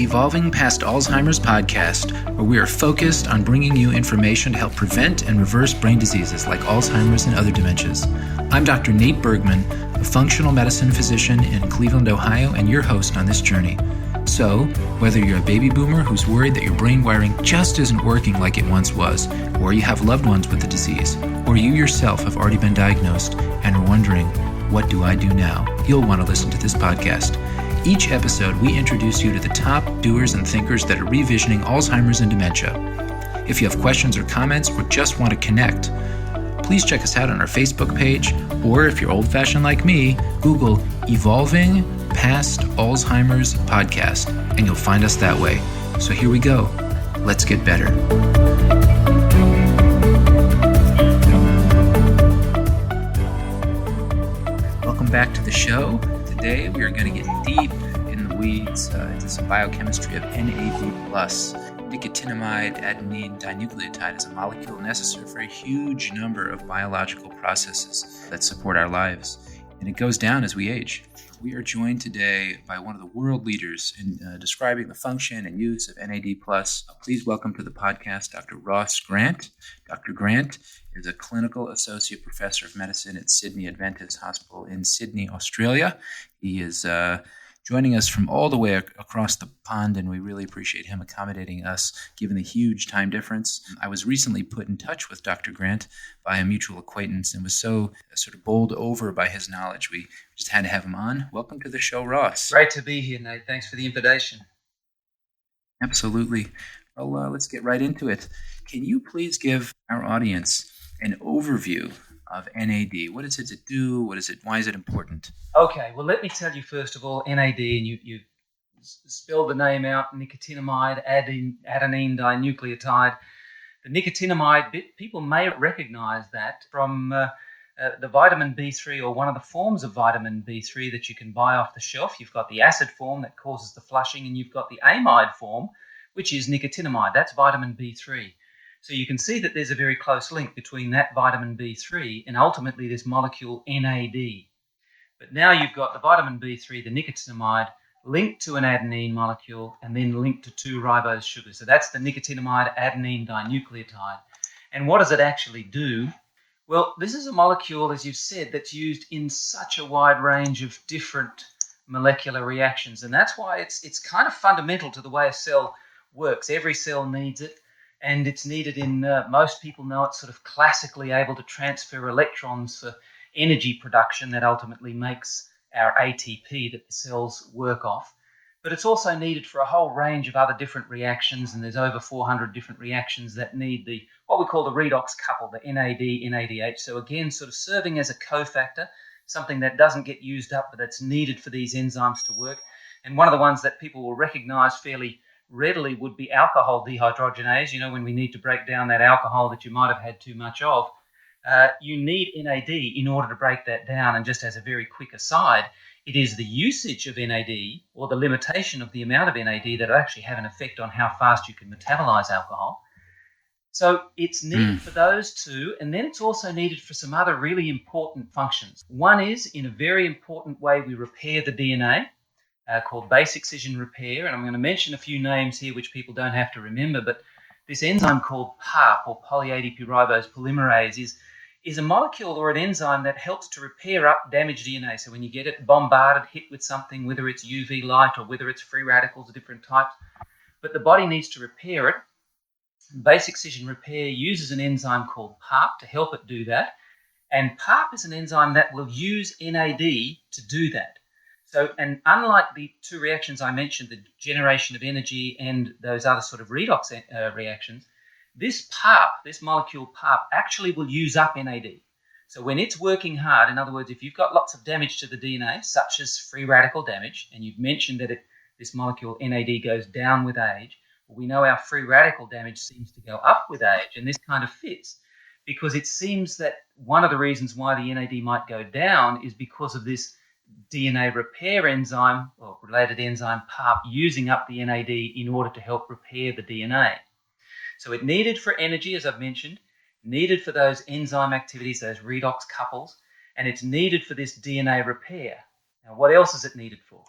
the Evolving Past Alzheimer's podcast, where we are focused on bringing you information to help prevent and reverse brain diseases like Alzheimer's and other dementias. I'm Dr. Nate Bergman, a functional medicine physician in Cleveland, Ohio, and your host on this journey. So, whether you're a baby boomer who's worried that your brain wiring just isn't working like it once was, or you have loved ones with the disease, or you yourself have already been diagnosed and are wondering, what do I do now? You'll want to listen to this podcast. Each episode, we introduce you to the top doers and thinkers that are revisioning Alzheimer's and dementia. If you have questions or comments or just want to connect, please check us out on our Facebook page, or if you're old-fashioned like me, Google Evolving Past Alzheimer's Podcast, and you'll find us that way. So here we go. Let's get better. Welcome back to the show. Today we are going to get deep in the weeds into some biochemistry of NAD+. Nicotinamide Adenine Dinucleotide is a molecule necessary for a huge number of biological processes that support our lives, and it goes down as we age. We are joined today by one of the world leaders in describing the function and use of NAD+. Please welcome to the podcast Dr. Ross Grant. Dr. Grant is a clinical associate professor of medicine at Sydney Adventist Hospital in Sydney, Australia. He is joining us from all the way across the pond, and we really appreciate him accommodating us, given the huge time difference. I was recently put in touch with Dr. Grant by a mutual acquaintance and was so sort of bowled over by his knowledge. We just had to have him on. Welcome to the show, Ross. Great to be here, Nate. Thanks for the invitation. Absolutely. Well, let's get right into it. Can you please give our audience an overview of NAD? What does it do? Why is it important? Okay, well, let me tell you first of all, NAD, and you spelled the name out, Nicotinamide Adenine Dinucleotide. The nicotinamide bit, people may recognize that from the vitamin B3, or one of the forms of vitamin B3 that you can buy off the shelf. You've got the acid form that causes the flushing, and you've got the amide form, which is nicotinamide. That's vitamin B3. So you can see that there's a very close link between that vitamin B3 and ultimately this molecule NAD. But now you've got the vitamin B3, the nicotinamide, linked to an adenine molecule and then linked to 2-ribose sugars. So that's the nicotinamide adenine dinucleotide. And what does it actually do? Well, this is a molecule, as you've said, that's used in such a wide range of different molecular reactions. And that's why it's kind of fundamental to the way a cell works. Every cell needs it. And it's needed in, most people know it's sort of classically able to transfer electrons for energy production that ultimately makes our ATP that the cells work off. But it's also needed for a whole range of other different reactions, and there's over 400 different reactions that need what we call the redox couple, the NAD, NADH. So again, sort of serving as a cofactor, something that doesn't get used up, but that's needed for these enzymes to work. And one of the ones that people will recognize fairly readily would be alcohol dehydrogenase. You know, when we need to break down that alcohol that you might have had too much of, you need NAD in order to break that down. And just as a very quick aside, it is the usage of NAD, or the limitation of the amount of NAD, that actually have an effect on how fast you can metabolize alcohol. So it's needed for those two, and then it's also needed for some other really important functions. One is, in a very important way, we repair the DNA, called base excision repair, and I'm going to mention a few names here which people don't have to remember, but this enzyme called PARP, or poly-ADP ribose polymerase, is a molecule or an enzyme that helps to repair up damaged DNA. So when you get it bombarded, hit with something, whether it's UV light or whether it's free radicals of different types, but the body needs to repair it. Base excision repair uses an enzyme called PARP to help it do that, and PARP is an enzyme that will use NAD to do that. So, and unlike the two reactions I mentioned, the generation of energy and those other sort of redox reactions, this PARP, this molecule PARP, actually will use up NAD. So when it's working hard, in other words, if you've got lots of damage to the DNA, such as free radical damage, and you've mentioned that this molecule NAD goes down with age, well, we know our free radical damage seems to go up with age, and this kind of fits because it seems that one of the reasons why the NAD might go down is because of this DNA repair enzyme, or related enzyme PARP, using up the NAD in order to help repair the DNA. So it needed for energy, as I've mentioned, needed for those enzyme activities, those redox couples, and it's needed for this DNA repair. Now, what else is it needed for?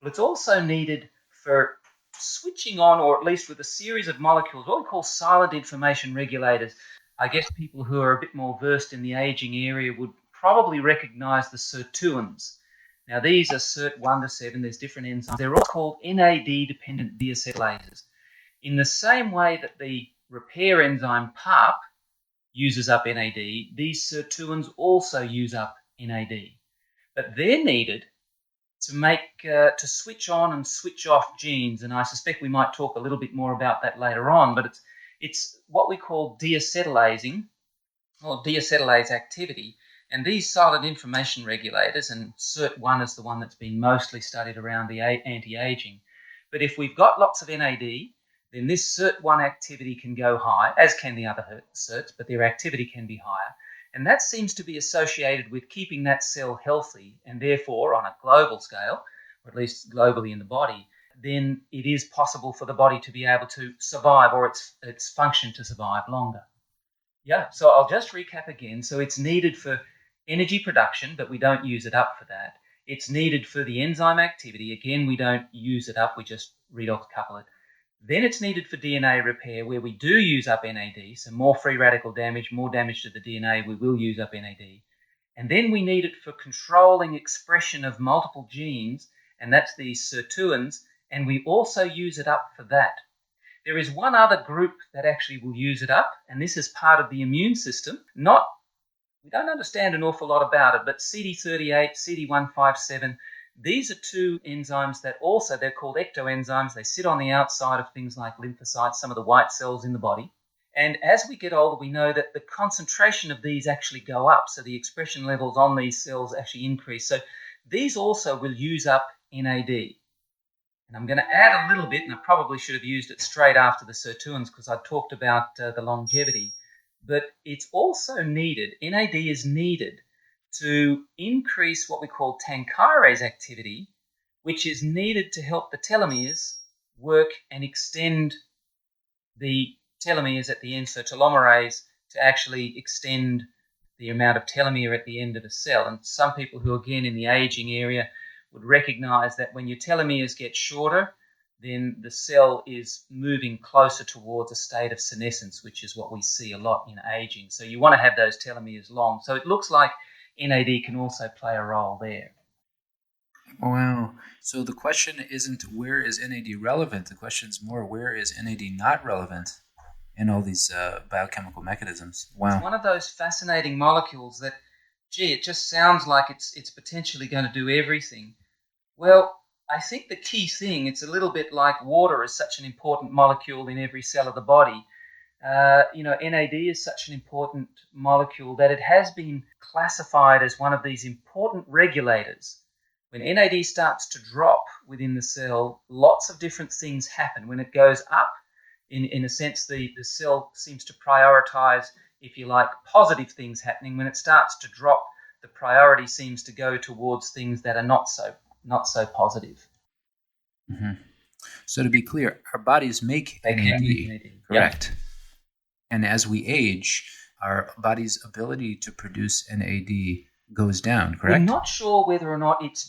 Well, it's also needed for switching on, or at least with a series of molecules, what we call silent information regulators. I guess people who are a bit more versed in the aging area would probably recognize the sirtuins. Now, these are SIRT1 to 7. There's different enzymes. They're all called NAD-dependent deacetylases. In the same way that the repair enzyme PARP uses up NAD, these sirtuins also use up NAD. But they're needed to switch on and switch off genes, and I suspect we might talk a little bit more about that later on, but it's what we call deacetylase activity. And these silent information regulators, and SIRT1 is the one that's been mostly studied around the anti-aging. But if we've got lots of NAD, then this SIRT1 activity can go high, as can the other SIRTs, but their activity can be higher. And that seems to be associated with keeping that cell healthy, and therefore, on a global scale, or at least globally in the body, then it is possible for the body to be able to survive, or its function to survive longer. Yeah, so I'll just recap again. So it's needed for energy production, but we don't use it up for that. It's needed for the enzyme activity. Again, we don't use it up, we just redox couple it. Then it's needed for DNA repair, where we do use up NAD, so more free radical damage, more damage to the DNA, we will use up NAD. And then we need it for controlling expression of multiple genes, and that's these sirtuins, and we also use it up for that. There is one other group that actually will use it up, and this is part of the immune system. We don't understand an awful lot about it, but CD38, CD157, these are two enzymes that also, they're called ectoenzymes. They sit on the outside of things like lymphocytes, some of the white cells in the body. And as we get older, we know that the concentration of these actually go up, so the expression levels on these cells actually increase. So these also will use up NAD. And I'm going to add a little bit, and I probably should have used it straight after the sirtuins because I talked about the longevity. But it's also needed, NAD is needed to increase what we call tankyrase activity, which is needed to help the telomeres work and extend the telomeres at the end, so telomerase to actually extend the amount of telomere at the end of a cell. And some people who, again, in the aging area would recognize that when your telomeres get shorter, then the cell is moving closer towards a state of senescence, which is what we see a lot in aging. So you want to have those telomeres long. So it looks like NAD can also play a role there. Wow. So the question isn't where is NAD relevant? The question is more where is NAD not relevant in all these biochemical mechanisms? Wow. It's one of those fascinating molecules that, it just sounds like it's potentially going to do everything. Well, I think the key thing, it's a little bit like water is such an important molecule in every cell of the body. NAD is such an important molecule that it has been classified as one of these important regulators. When NAD starts to drop within the cell, lots of different things happen. When it goes up, in a sense, the cell seems to prioritize, if you like, positive things happening. When it starts to drop, the priority seems to go towards things that are not so positive. Mm-hmm. So to be clear, our bodies make NAD, correct? Yeah. And as we age, our body's ability to produce NAD goes down, correct? We're not sure whether or not it's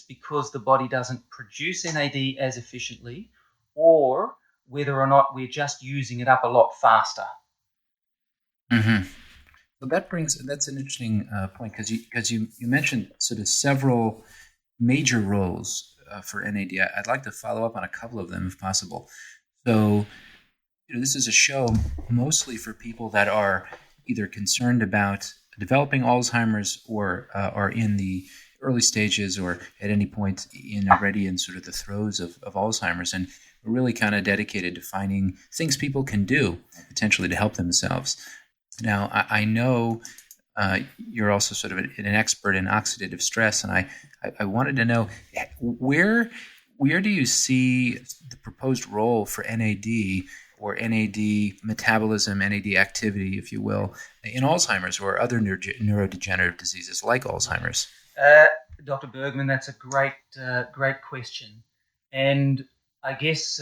because the body doesn't produce NAD as efficiently, or whether or not we're just using it up a lot faster. Mm-hmm. So that's an interesting point because you mentioned sort of several major roles for NAD. I'd like to follow up on a couple of them if possible. So this is a show mostly for people that are either concerned about developing Alzheimer's or are in the early stages or at any point already in sort of the throes of Alzheimer's. And we're really kind of dedicated to finding things people can do potentially to help themselves. Now, I know you're also sort of an expert in oxidative stress, and I wanted to know where do you see the proposed role for NAD or NAD metabolism, NAD activity, if you will, in Alzheimer's or other neurodegenerative diseases like Alzheimer's? Dr. Bergman, that's a great question. And I guess,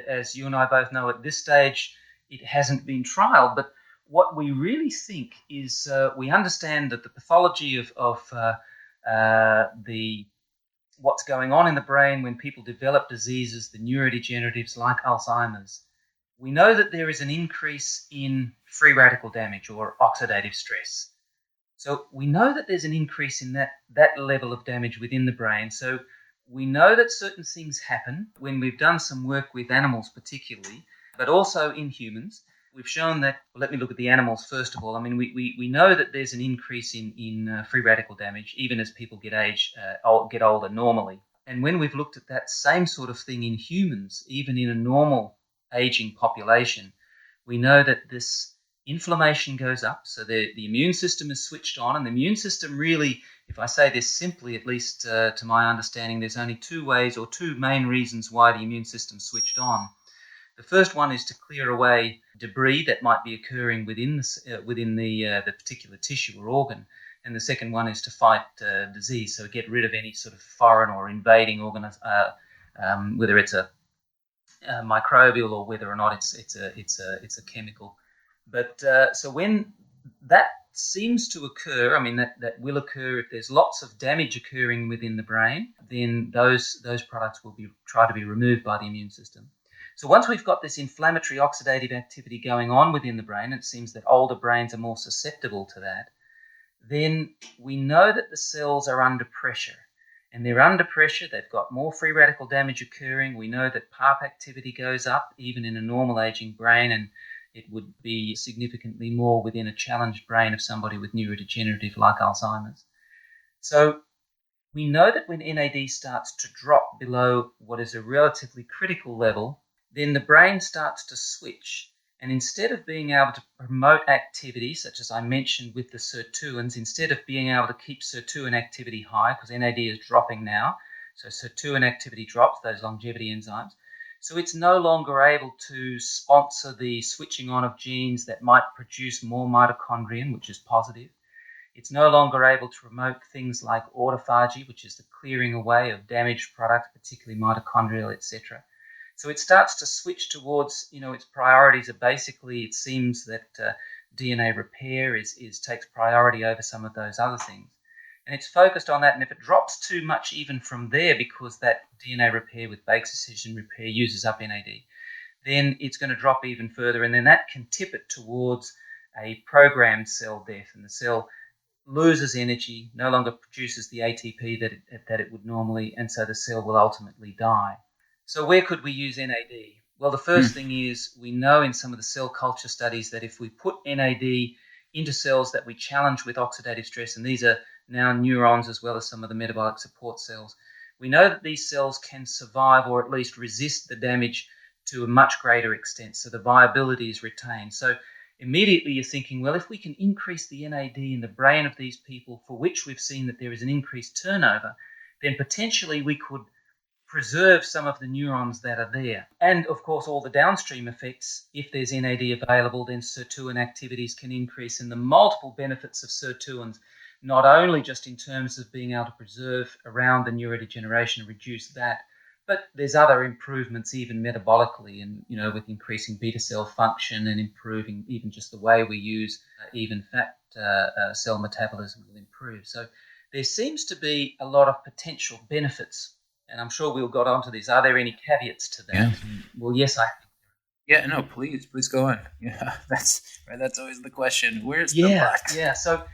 as you and I both know, at this stage, it hasn't been trialed. But what we really think is we understand that the pathology of the what's going on in the brain when people develop diseases, the neurodegeneratives like Alzheimer's, we know that there is an increase in free radical damage or oxidative stress. So we know that there's an increase in that level of damage within the brain. So we know that certain things happen when we've done some work with animals particularly, but also in humans. We've shown that, well, let me look at the animals first of all. I mean, we know that there's an increase in free radical damage even as people get older normally. And when we've looked at that same sort of thing in humans, even in a normal aging population, we know that this inflammation goes up, so the immune system is switched on, and the immune system really, if I say this simply, at least to my understanding, there's only two ways or two main reasons why the immune system's switched on. The first one is to clear away debris that might be occurring within the particular tissue or organ, and the second one is to fight disease, so get rid of any sort of foreign or invading whether it's a microbial or whether or not it's a chemical. But so when that seems to occur, I mean that will occur if there's lots of damage occurring within the brain, then those products will be try to be removed by the immune system. So once we've got this inflammatory oxidative activity going on within the brain, it seems that older brains are more susceptible to that, then we know that the cells are under pressure. And they're under pressure, they've got more free radical damage occurring. We know that PARP activity goes up even in a normal aging brain, and it would be significantly more within a challenged brain of somebody with neurodegenerative like Alzheimer's. So we know that when NAD starts to drop below what is a relatively critical level, then the brain starts to switch. And instead of being able to promote activity, such as I mentioned with the sirtuins, instead of being able to keep sirtuin activity high, because NAD is dropping now, so sirtuin activity drops, those longevity enzymes, so it's no longer able to sponsor the switching on of genes that might produce more mitochondrion, which is positive. It's no longer able to promote things like autophagy, which is the clearing away of damaged products, particularly mitochondrial, etc. So it starts to switch towards, its priorities are basically, it seems that DNA repair takes priority over some of those other things. And it's focused on that, and if it drops too much even from there because that DNA repair with base excision repair uses up NAD, then it's going to drop even further, and then that can tip it towards a programmed cell death, and the cell loses energy, no longer produces the ATP that it would normally, and so the cell will ultimately die. So where could we use NAD? Well, the first thing is we know in some of the cell culture studies that if we put NAD into cells that we challenge with oxidative stress, and these are now neurons as well as some of the metabolic support cells, we know that these cells can survive or at least resist the damage to a much greater extent, so the viability is retained. So immediately you're thinking, well, if we can increase the NAD in the brain of these people for which we've seen that there is an increased turnover, then potentially we could preserve some of the neurons that are there. And, of course, all the downstream effects, if there's NAD available, then sirtuin activities can increase, and the multiple benefits of sirtuins, not only just in terms of being able to preserve around the neurodegeneration and reduce that, but there's other improvements even metabolically and, with increasing beta cell function and improving even just the way we use even fat cell metabolism will improve. So there seems to be a lot of potential benefits. And I'm sure we'll get onto this. Are there any caveats to that? Yeah. Well, yes, I think. Yeah, no, please go on. Yeah, that's always the question. Where's the but? Yeah. So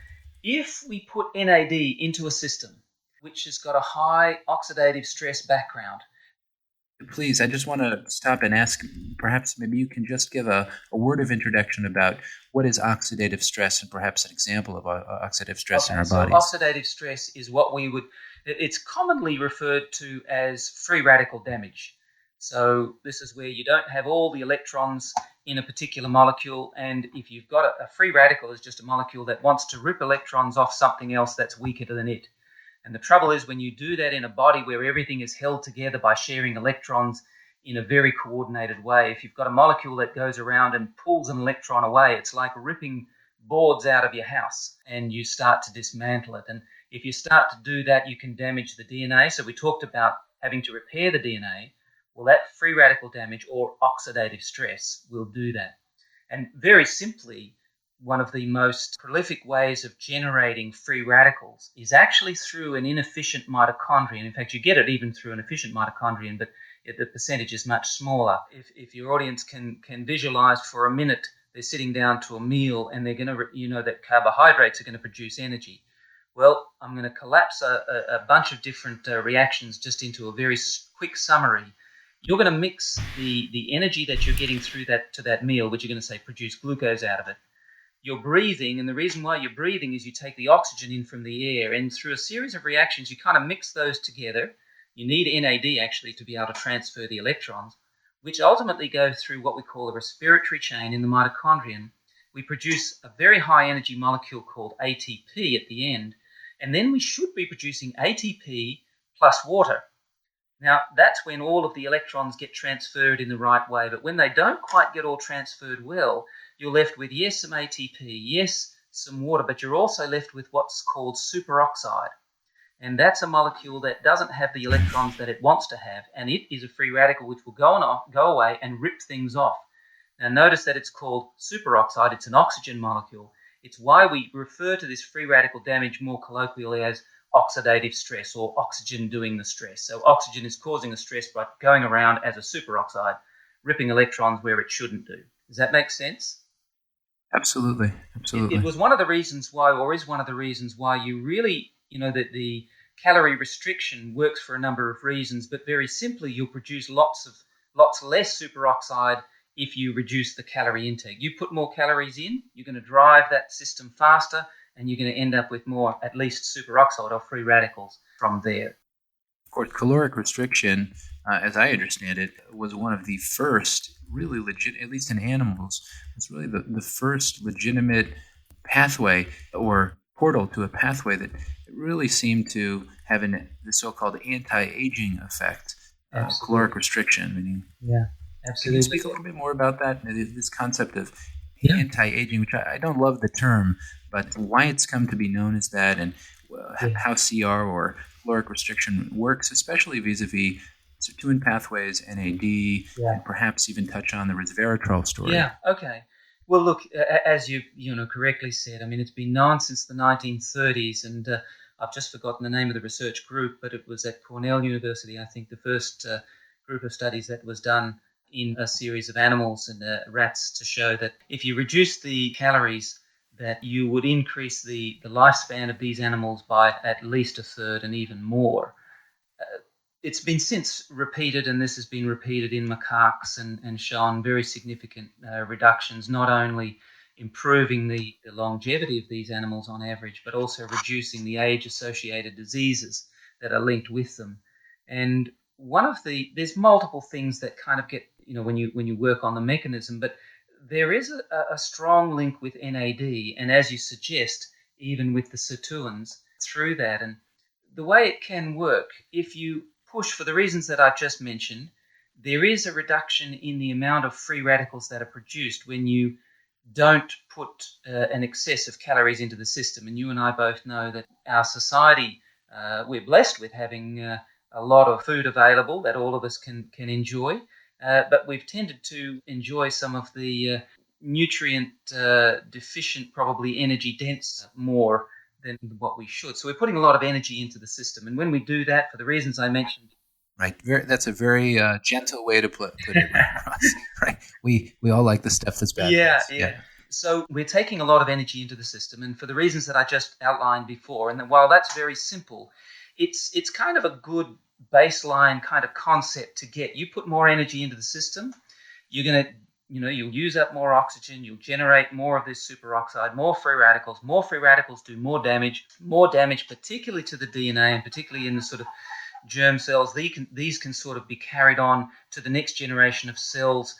if we put NAD into a system which has got a high oxidative stress background. Please, I just want to stop and ask, perhaps maybe you can just give a word of introduction about what is oxidative stress and perhaps an example of oxidative stress in our bodies. So oxidative stress is what it's commonly referred to as free radical damage. So this is where you don't have all the electrons in a particular molecule, and if you've got a free radical is just a molecule that wants to rip electrons off something else that's weaker than it. And the trouble is when you do that in a body where everything is held together by sharing electrons in a very coordinated way, if you've got a molecule that goes around and pulls an electron away, it's like ripping boards out of your house and you start to dismantle it. And if you start to do that, you can damage the DNA. So we talked about having to repair the DNA. Well, that free radical damage or oxidative stress will do that. And very simply, one of the most prolific ways of generating free radicals is actually through an inefficient mitochondrion. In fact, you get it even through an efficient mitochondrion, but the percentage is much smaller. If your audience can visualize for a minute, they're sitting down to a meal and they're going to, that carbohydrates are going to produce energy. Well, I'm going to collapse a bunch of different reactions just into a very quick summary. You're going to mix the energy that you're getting through to that meal, which you're going to say produce glucose out of it. You're breathing, and the reason why you're breathing is you take the oxygen in from the air, and through a series of reactions, you kind of mix those together. You need NAD actually to be able to transfer the electrons, which ultimately go through what we call a respiratory chain in the mitochondrion. We produce a very high energy molecule called ATP at the end, and then we should be producing ATP plus water. Now, that's when all of the electrons get transferred in the right way, but when they don't quite get all transferred well, you're left with, yes, some ATP, yes, some water, but you're also left with what's called superoxide. And that's a molecule that doesn't have the electrons that it wants to have, and it is a free radical which will go away and rip things off. Now, notice that it's called superoxide. It's an oxygen molecule. It's why we refer to this free radical damage more colloquially as oxidative stress, or oxygen doing the stress. So oxygen is causing the stress by going around as a superoxide, ripping electrons where it shouldn't do. Does that make sense? Absolutely. It was one of the reasons why, or is one of the reasons why you really, that the calorie restriction works for a number of reasons, but very simply, you'll produce lots less superoxide if you reduce the calorie intake. You put more calories in, you're going to drive that system faster, and you're going to end up with more, at least superoxide or free radicals from there. Of course, caloric restriction, as I understand it, was one of the first really legit, at least in animals, it's really the first legitimate pathway or portal to a pathway that really seemed to have the so-called anti-aging effect. Caloric restriction, meaning. Yeah, absolutely. Can you speak a little bit more about that? This concept of anti-aging, which I don't love the term, but why it's come to be known as that, and how CR or caloric restriction works, especially vis-a-vis sirtuin pathways, NAD, and perhaps even touch on the resveratrol story. Yeah, okay. Well, look, as you correctly said, I mean, it's been known since the 1930s, and I've just forgotten the name of the research group, but it was at Cornell University, I think, the first group of studies that was done in a series of animals and rats to show that if you reduce the calories, that you would increase the lifespan of these animals by at least a third and even more. It's been since repeated, and this has been repeated in macaques and shown very significant reductions, not only improving the longevity of these animals on average, but also reducing the age-associated diseases that are linked with them. And there's multiple things that kind of get, when you work on the mechanism, but there is a strong link with NAD, and as you suggest, even with the sirtuins through that. And the way it can work, if you push for the reasons that I've just mentioned, there is a reduction in the amount of free radicals that are produced when you don't put an excess of calories into the system. And you and I both know that our society, we're blessed with having a lot of food available that all of us can enjoy, but we've tended to enjoy some of the nutrient deficient, probably energy dense more than what we should. So we're putting a lot of energy into the system. And when we do that, for the reasons I mentioned. Right. That's a very gentle way to put it, Ross. Right. We all like the stuff that's bad. Yeah. So we're taking a lot of energy into the system. And for the reasons that I just outlined before, and while that's very simple, it's kind of a good baseline kind of concept to get. You put more energy into the system, you're going to, you'll use up more oxygen, you'll generate more of this superoxide, more free radicals. More free radicals do more damage, particularly to the DNA and particularly in the sort of germ cells. These can sort of be carried on to the next generation of cells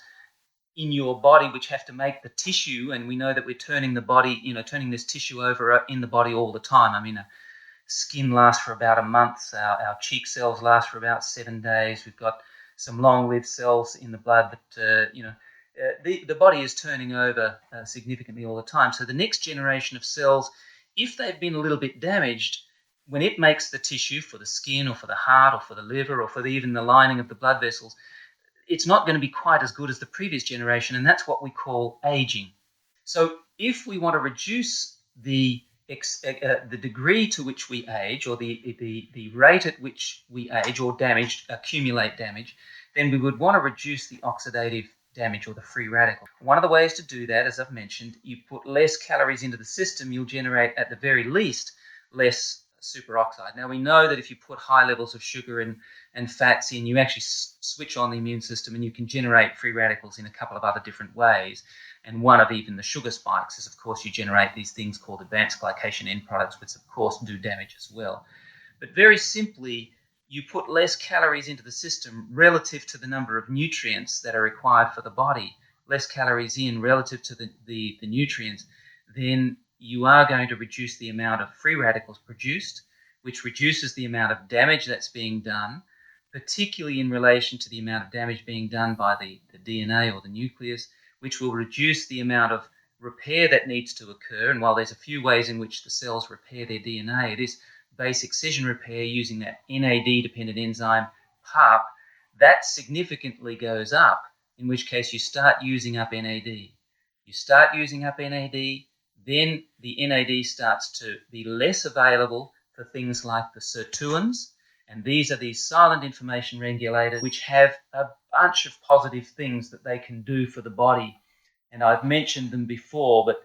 in your body, which have to make the tissue. And we know that we're turning the body, turning this tissue over in the body all the time. I mean, skin lasts for about a month. Our cheek cells last for about 7 days. We've got some long-lived cells in the blood, but the body is turning over significantly all the time. So the next generation of cells, if they've been a little bit damaged, when it makes the tissue for the skin or for the heart or for the liver or for even the lining of the blood vessels, it's not going to be quite as good as the previous generation, and that's what we call aging. So if we want to reduce the degree to which we age, or the rate at which we age or accumulate damage, then we would want to reduce the oxidative damage or the free radical. One of the ways to do that, as I've mentioned, you put less calories into the system, you'll generate at the very least less superoxide. Now we know that if you put high levels of sugar and fats in, you actually switch on the immune system and you can generate free radicals in a couple of other different ways. And one of even the sugar spikes is, of course, you generate these things called advanced glycation end products, which of course do damage as well. But very simply, you put less calories into the system relative to the number of nutrients that are required for the body, less calories in relative to the nutrients, then you are going to reduce the amount of free radicals produced, which reduces the amount of damage that's being done, particularly in relation to the amount of damage being done by the DNA or the nucleus, which will reduce the amount of repair that needs to occur. And while there's a few ways in which the cells repair their DNA, it is base excision repair using that NAD-dependent enzyme PARP, that significantly goes up, in which case you start using up NAD. You start using up NAD, then the NAD starts to be less available for things like the sirtuins, and these are these silent information regulators which have a bunch of positive things that they can do for the body. And I've mentioned them before, but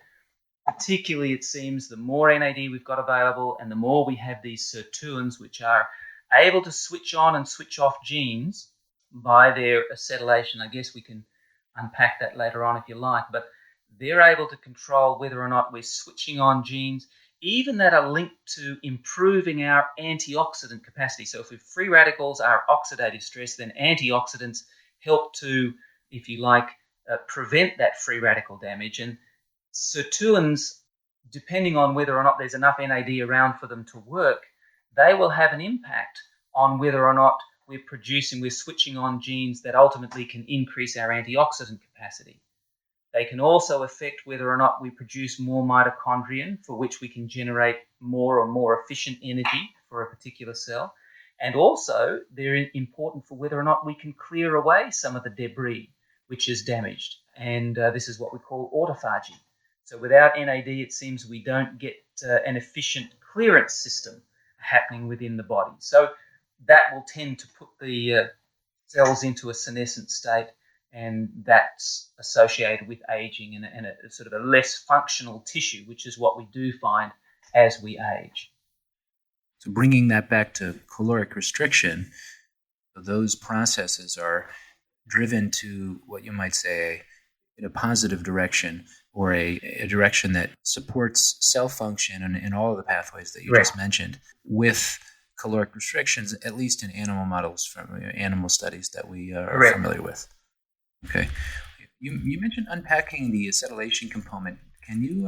particularly it seems the more NAD we've got available and the more we have these sirtuins, which are able to switch on and switch off genes by their acetylation. I guess we can unpack that later on if you like, but they're able to control whether or not we're switching on genes, even that are linked to improving our antioxidant capacity. So if free radicals are oxidative stress, then antioxidants help to, if you like, prevent that free radical damage. And sirtuins, depending on whether or not there's enough NAD around for them to work, they will have an impact on whether or not we're switching on genes that ultimately can increase our antioxidant capacity. They can also affect whether or not we produce more mitochondrion, for which we can generate more or more efficient energy for a particular cell. And also, they're important for whether or not we can clear away some of the debris which is damaged. And this is what we call autophagy. So without NAD, it seems we don't get an efficient clearance system happening within the body. So that will tend to put the cells into a senescent state, and that's associated with aging and a sort of a less functional tissue, which is what we do find as we age. So bringing that back to caloric restriction, those processes are driven to what you might say in a positive direction, or a direction that supports cell function in all of the pathways that you just mentioned, with caloric restrictions, at least in animal models from animal studies that we are familiar with. Okay. You mentioned unpacking the acetylation component. Can you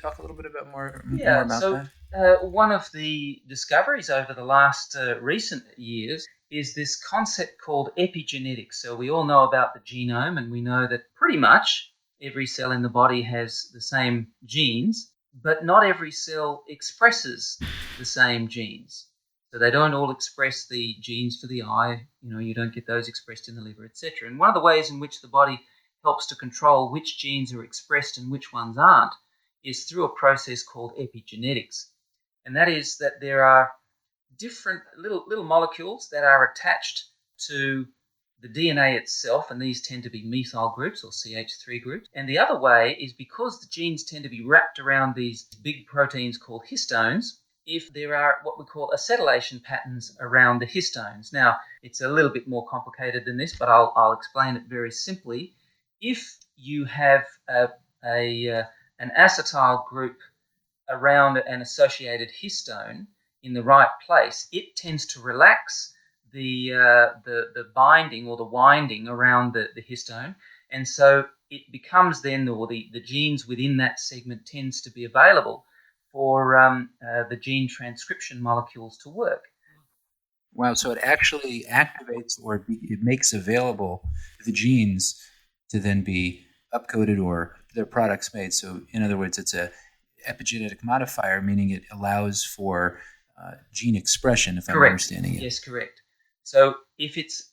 talk a little bit more about that? One of the discoveries over the last recent years is this concept called epigenetics. So we all know about the genome, and we know that pretty much every cell in the body has the same genes, but not every cell expresses the same genes. So they don't all express the genes for the eye. You don't get those expressed in the liver, etc. And one of the ways in which the body helps to control which genes are expressed and which ones aren't is through a process called epigenetics. And that is that there are different little molecules that are attached to the DNA itself, and these tend to be methyl groups or CH3 groups. And the other way is because the genes tend to be wrapped around these big proteins called histones, if there are what we call acetylation patterns around the histones. Now, it's a little bit more complicated than this, but I'll explain it very simply. If you have an acetyl group around an associated histone in the right place, it tends to relax the binding or the winding around the histone, and so it becomes then, or the genes within that segment tends to be available for the gene transcription molecules to work. Wow, so it actually activates it makes available the genes to then be upcoded or their products made. So in other words, it's a epigenetic modifier, meaning it allows for gene expression, if I'm understanding it. Yes, correct. So if it's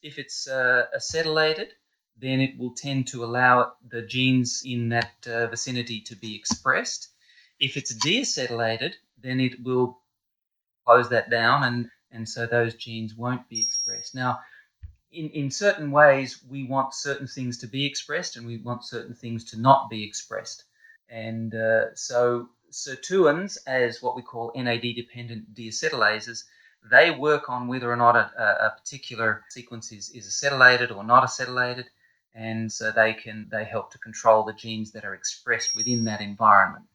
acetylated, then it will tend to allow the genes in that vicinity to be expressed. If it's deacetylated, then it will close that down, and so those genes won't be expressed. Now, in certain ways, we want certain things to be expressed and we want certain things to not be expressed. And so sirtuins, as what we call NAD-dependent deacetylases, they work on whether or not a particular sequence is acetylated or not acetylated, and so they help to control the genes that are expressed within that environment.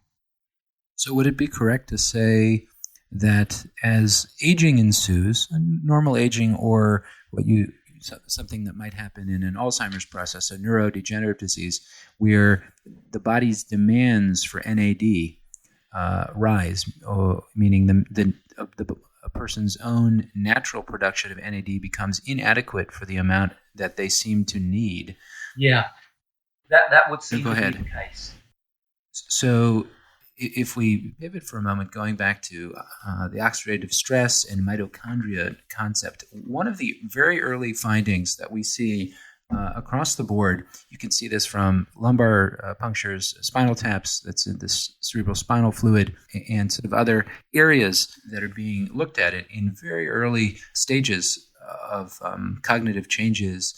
So would it be correct to say that as aging ensues, normal aging or something that might happen in an Alzheimer's process, a neurodegenerative disease, where the body's demands for NAD rise, meaning a person's own natural production of NAD becomes inadequate for the amount that they seem to need? Yeah, that would seem to be the case. So if we pivot for a moment, going back to the oxidative stress and mitochondria concept, one of the very early findings that we see across the board, you can see this from lumbar punctures, spinal taps, that's in this cerebral spinal fluid, and sort of other areas that are being looked at it in very early stages of cognitive changes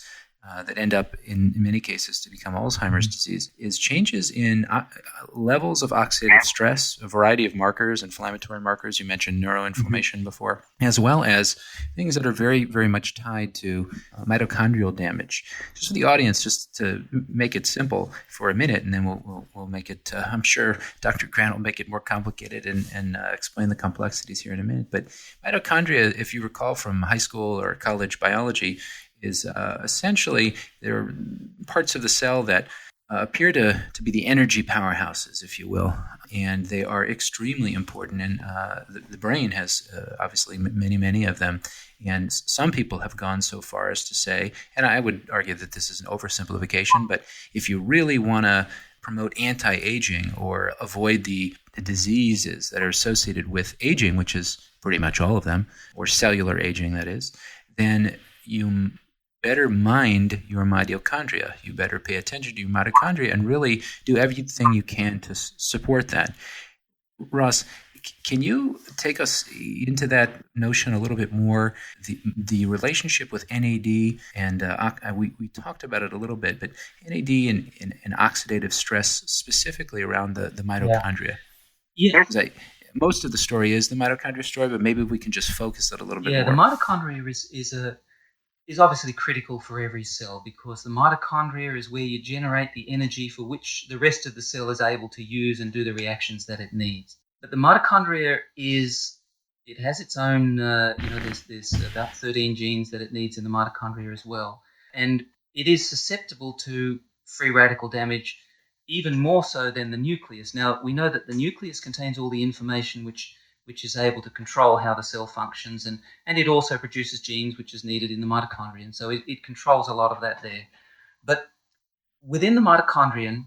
that end up in many cases to become Alzheimer's disease, is changes in levels of oxidative stress, a variety of markers, inflammatory markers. You mentioned neuroinflammation before, as well as things that are very, very much tied to mitochondrial damage. Just for the audience, just to make it simple for a minute, and then we'll make it, I'm sure Dr. Grant will make it more complicated and explain the complexities here in a minute. But mitochondria, if you recall from high school or college biology, is essentially there are parts of the cell that appear to be the energy powerhouses, if you will, and they are extremely important. And the brain has obviously many of them. And some people have gone so far as to say, and I would argue that this is an oversimplification, but if you really want to promote anti-aging or avoid the diseases that are associated with aging, which is pretty much all of them, or cellular aging, that is, then you better mind your mitochondria. You better pay attention to your mitochondria and really do everything you can to support that. Ross, can you take us into that notion a little bit more, the relationship with NAD and we talked about it a little bit, but NAD and oxidative stress specifically around the mitochondria. Yeah. Most of the story is the mitochondria story, but maybe we can just focus it a little bit more. Yeah, the mitochondria is obviously critical for every cell, because the mitochondria is where you generate the energy for which the rest of the cell is able to use and do the reactions that it needs. But the mitochondria it has its own, there's about 13 genes that it needs in the mitochondria as well. And it is susceptible to free radical damage even more so than the nucleus. Now, we know that the nucleus contains all the information which is able to control how the cell functions, and it also produces genes which is needed in the mitochondria, and so it controls a lot of that there. But within the mitochondrion,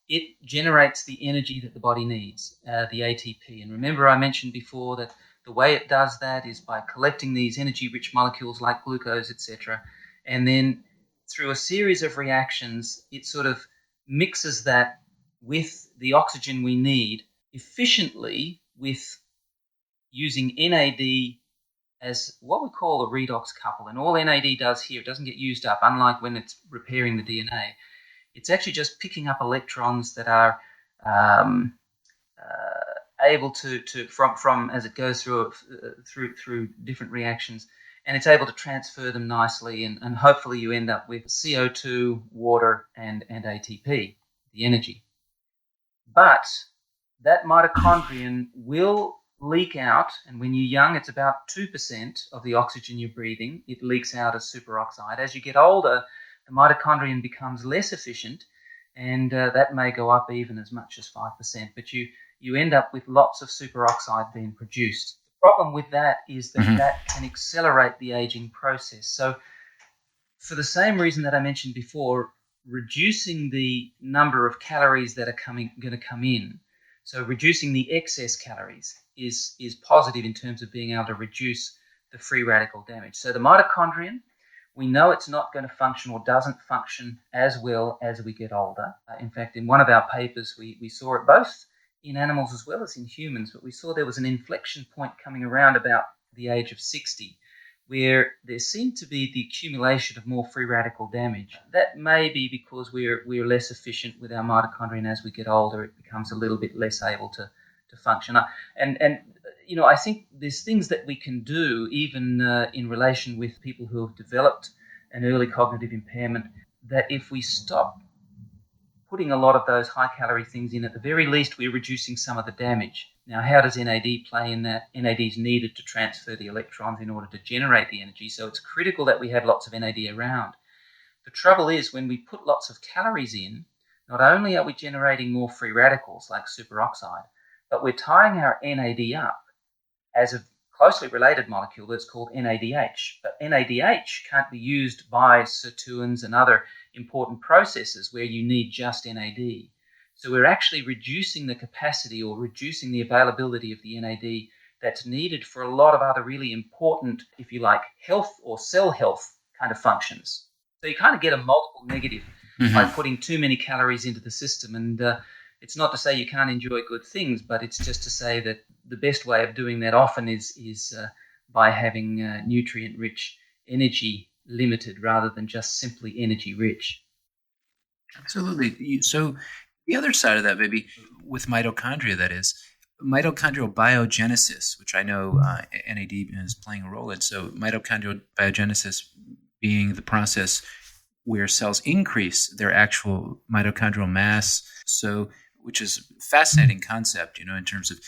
it generates the energy that the body needs, the ATP. And remember, I mentioned before that the way it does that is by collecting these energy-rich molecules like glucose, etc., and then through a series of reactions, it sort of mixes that with the oxygen we need efficiently with using NAD as what we call a redox couple. And all NAD does here, it doesn't get used up, unlike when it's repairing the DNA. It's actually just picking up electrons that are able to from as it goes through different reactions, and it's able to transfer them nicely, and hopefully you end up with CO2, water, and ATP, the energy. But that mitochondrion will leak out, and when you're young, it's about 2% of the oxygen you're breathing. It leaks out as superoxide. As you get older, the mitochondrion becomes less efficient, and that may go up even as much as 5%. But you end up with lots of superoxide being produced. The problem with that is that that can accelerate the aging process. So for the same reason that I mentioned before, reducing the number of calories that are going to come in, so reducing the excess calories is positive in terms of being able to reduce the free radical damage. So the mitochondrion, We know it's not going to function or doesn't function as well as we get older. In fact, in one of our papers, we saw it both in animals as well as in humans, but we saw there was an inflection point coming around about the age of 60, where there seemed to be the accumulation of more free radical damage. That may be because we're less efficient with our mitochondria, and as we get older, it becomes a little bit less able to function. And you know, I think there's things that we can do, even in relation with people who have developed an early cognitive impairment, that if we stop putting a lot of those high-calorie things in, at the very least, we're reducing some of the damage. Now, how does NAD play in that? NAD is needed to transfer the electrons in order to generate the energy, so it's critical that we have lots of NAD around. The trouble is, when we put lots of calories in, not only are we generating more free radicals like superoxide, but we're tying our NAD up as a closely related molecule that's called NADH. But NADH can't be used by sirtuins and other important processes where you need just NAD. So we're actually reducing the capacity or reducing the availability of the NAD that's needed for a lot of other really important, if you like, health or cell health kind of functions. So you kind of get a multiple negative by putting too many calories into the system. And it's not to say you can't enjoy good things, but it's just to say that the best way of doing that often is by having nutrient-rich energy limited rather than just simply energy-rich. Absolutely. So the other side of that, maybe with mitochondria, that is, mitochondrial biogenesis, which I know NAD is playing a role in. So mitochondrial biogenesis being the process where cells increase their actual mitochondrial mass, so which is a fascinating concept, you know, in terms of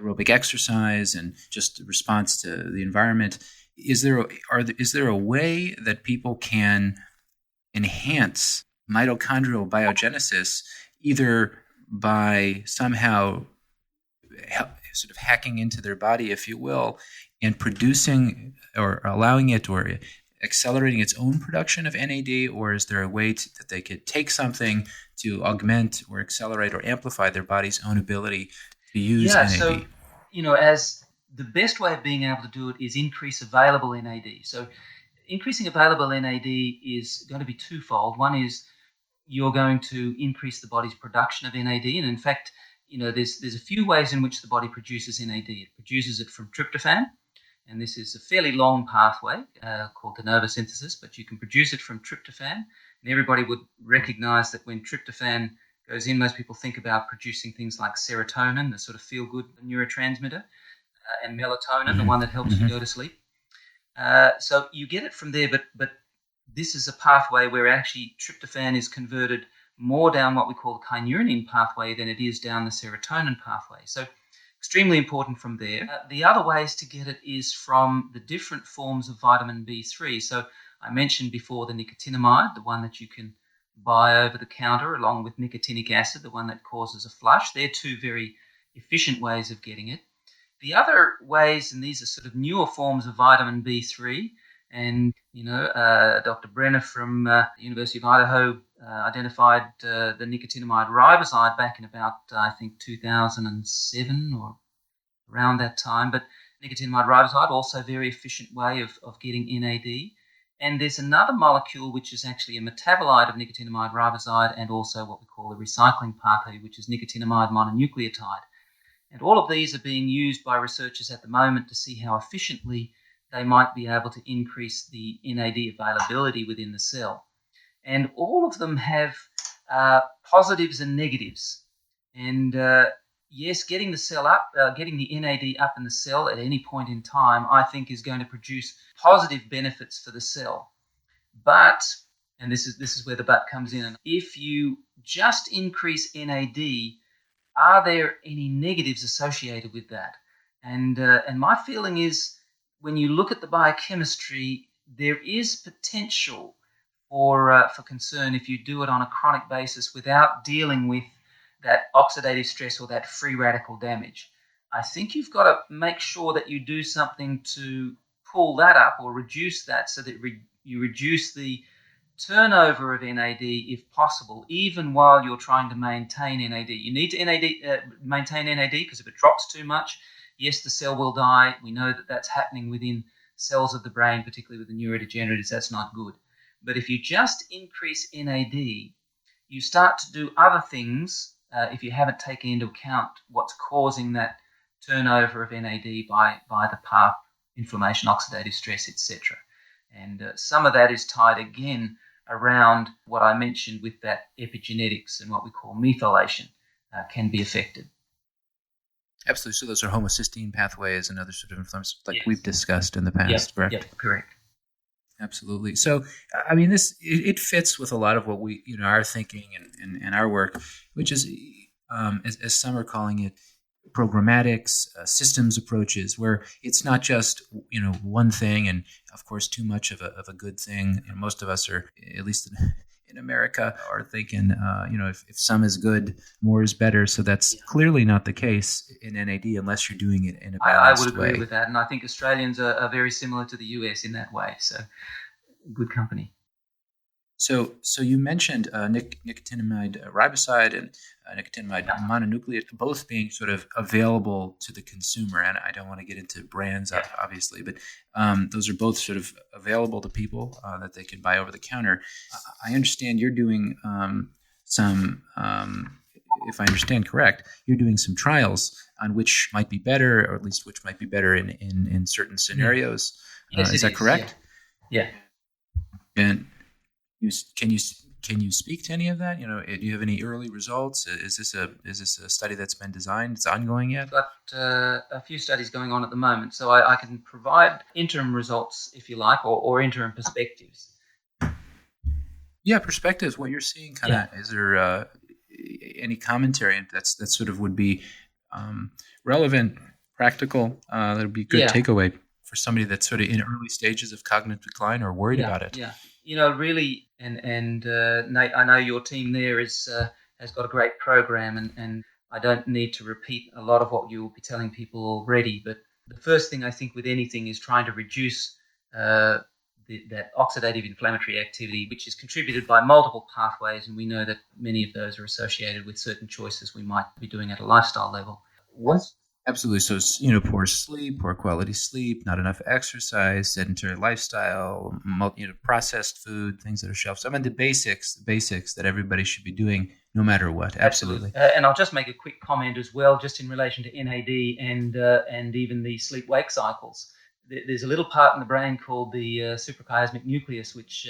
aerobic exercise and just response to the environment. Is there a way that people can enhance mitochondrial biogenesis either by somehow sort of hacking into their body, if you will, and producing or allowing it or accelerating its own production of NAD, or is there a way that they could take something to augment or accelerate or amplify their body's own ability to use NAD? So, you know, as the best way of being able to do it is increase available NAD. So increasing available NAD is going to be twofold. One is you're going to increase the body's production of NAD, and in fact, you know, there's a few ways in which the body produces NAD. It produces it from tryptophan, and this is a fairly long pathway called de novo synthesis, but you can produce it from tryptophan. And everybody would recognize that when tryptophan goes in, most people think about producing things like serotonin, the sort of feel-good neurotransmitter, and melatonin, the one that helps you go to sleep. So you get it from there, but this is a pathway where actually tryptophan is converted more down what we call the kynurenine pathway than it is down the serotonin pathway. So extremely important from there. The other ways to get it is from the different forms of vitamin B3. So I mentioned before the nicotinamide, the one that you can buy over the counter, along with nicotinic acid, the one that causes a flush. They're two very efficient ways of getting it. The other ways, and these are sort of newer forms of vitamin B3, and, you know, Dr. Brenner from the University of Idaho identified the nicotinamide riboside back in about, I think, 2007 or around that time. But nicotinamide riboside, also a very efficient way of getting NAD. And there's another molecule which is actually a metabolite of nicotinamide riboside and also what we call the recycling pathway, which is nicotinamide mononucleotide. And all of these are being used by researchers at the moment to see how efficiently they might be able to increase the NAD availability within the cell. And all of them have positives and negatives. And yes, getting the cell up, getting the NAD up in the cell at any point in time, I think is going to produce positive benefits for the cell. But, and this is where the but comes in, if you just increase NAD, are there any negatives associated with that? And my feeling is, when you look at the biochemistry, there is potential for concern if you do it on a chronic basis without dealing with that oxidative stress or that free radical damage. I think you've got to make sure that you do something to pull that up or reduce that so that you reduce the turnover of NAD if possible, even while you're trying to maintain NAD. You need to maintain NAD because if it drops too much, yes, the cell will die. We know that that's happening within cells of the brain, particularly with the neurodegeneratives, that's not good. But if you just increase NAD, you start to do other things if you haven't taken into account what's causing that turnover of NAD by the PARP, inflammation, oxidative stress, etc. And some of that is tied again around what I mentioned with that epigenetics and what we call methylation can be affected. Absolutely. So those are homocysteine pathways and other sort of inflammations like we've discussed in the past, correct? Yep, correct. Absolutely. So, I mean, it fits with a lot of what we, our thinking and our work, which is, as some are calling it, programmatics, systems approaches, where it's not just one thing, and of course too much of a good thing. Most of us are, at least in America, are thinking if some is good, more is better. So that's clearly not the case in NAD unless you're doing it in a balanced way. I would agree with that, and I think Australians are very similar to the US in that way. So good company. So you mentioned nicotinamide riboside and nicotinamide mononucleotide, both being sort of available to the consumer. And I don't want to get into brands, obviously, but those are both sort of available to people that they can buy over the counter. I understand you're doing some, if I understand correct, you're doing some trials on which might be better, or at least which might be better in certain scenarios. Yes, is that correct? Yeah. And can you speak to any of that? Do you have any early results? Is this a study that's been designed? It's ongoing yet? I've got a few studies going on at the moment, so I can provide interim results if you like, or interim perspectives. Yeah, perspectives. What you're seeing, kind of. Is there any commentary that sort of would be relevant, practical? That would be a good takeaway for somebody that's sort of in early stages of cognitive decline or worried about it. Yeah. Really, and Nate, I know your team there has got a great program, and I don't need to repeat a lot of what you will be telling people already. But the first thing I think with anything is trying to reduce that oxidative inflammatory activity, which is contributed by multiple pathways, and we know that many of those are associated with certain choices we might be doing at a lifestyle level. Absolutely. So, poor sleep, poor quality sleep, not enough exercise, sedentary lifestyle, processed food, things that are shelf. So, I mean, the basics that everybody should be doing no matter what. Absolutely. And I'll just make a quick comment as well, just in relation to NAD and even the sleep-wake cycles. There's a little part in the brain called the suprachiasmatic nucleus, which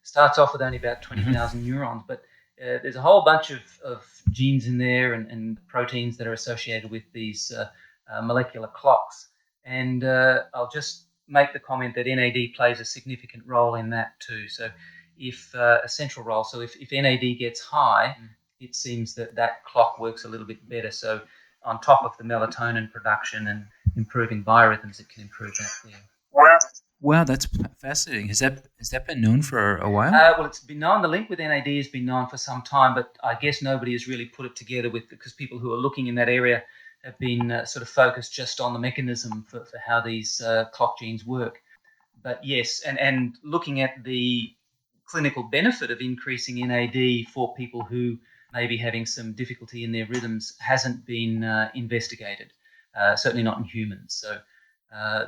starts off with only about 20,000 neurons, but there's a whole bunch of genes in there and proteins that are associated with these molecular clocks. And I'll just make the comment that NAD plays a significant role in that too. So if a central role, so if NAD gets high, it seems that clock works a little bit better. So on top of the melatonin production and improving biorhythms, it can improve that there. Wow, that's fascinating. Has that been known for a while? Well, it's been known. The link with NAD has been known for some time, but I guess nobody has really put it together because people who are looking in that area have been sort of focused just on the mechanism for how these clock genes work. But yes, and looking at the clinical benefit of increasing NAD for people who may be having some difficulty in their rhythms hasn't been investigated, certainly not in humans. So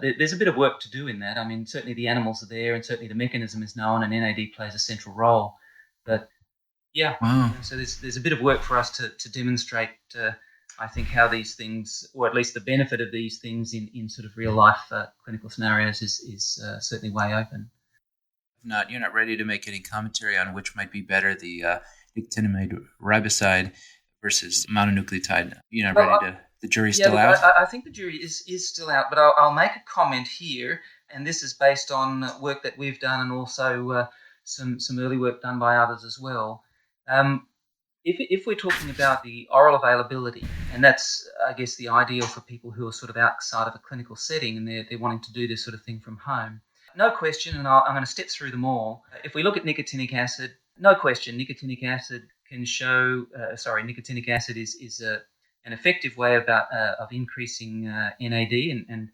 there's a bit of work to do in that. I mean, certainly the animals are there, and certainly the mechanism is known, and NAD plays a central role. But so there's a bit of work for us to demonstrate. I think how these things, or at least the benefit of these things in sort of real life clinical scenarios, is certainly way open. You're not ready to make any commentary on which might be better, the nicotinamide riboside versus mononucleotide. You're not ready to. The jury's still out? I think the jury is still out, but I'll make a comment here, and this is based on work that we've done and also some early work done by others as well. If we're talking about the oral availability, and that's, I guess, the ideal for people who are sort of outside of a clinical setting and they're wanting to do this sort of thing from home, no question, and I'm going to step through them all. If we look at nicotinic acid, no question, nicotinic acid can show, nicotinic acid is an effective way of increasing NAD, and the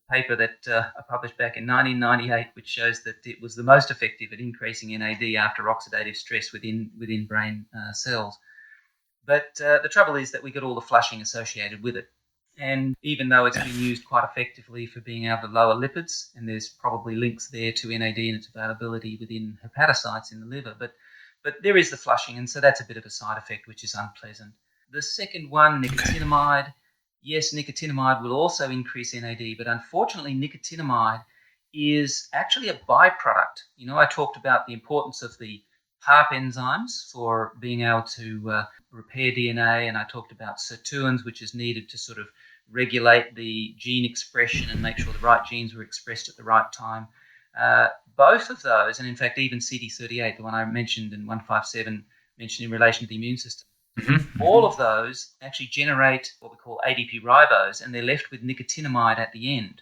paper that I published back in 1998, which shows that it was the most effective at increasing NAD after oxidative stress within brain cells. But the trouble is that we get all the flushing associated with it. And even though it's been used quite effectively for being able to lower lipids, and there's probably links there to NAD and its availability within hepatocytes in the liver, but there is the flushing, and so that's a bit of a side effect, which is unpleasant. The second one, nicotinamide. Okay. Yes, nicotinamide will also increase NAD, but unfortunately, nicotinamide is actually a byproduct. I talked about the importance of the PARP enzymes for being able to repair DNA, and I talked about sirtuins, which is needed to sort of regulate the gene expression and make sure the right genes were expressed at the right time. Both of those, and in fact even CD38, the one I mentioned in 157, mentioned in relation to the immune system, all of those actually generate what we call ADP ribose, and they're left with nicotinamide at the end.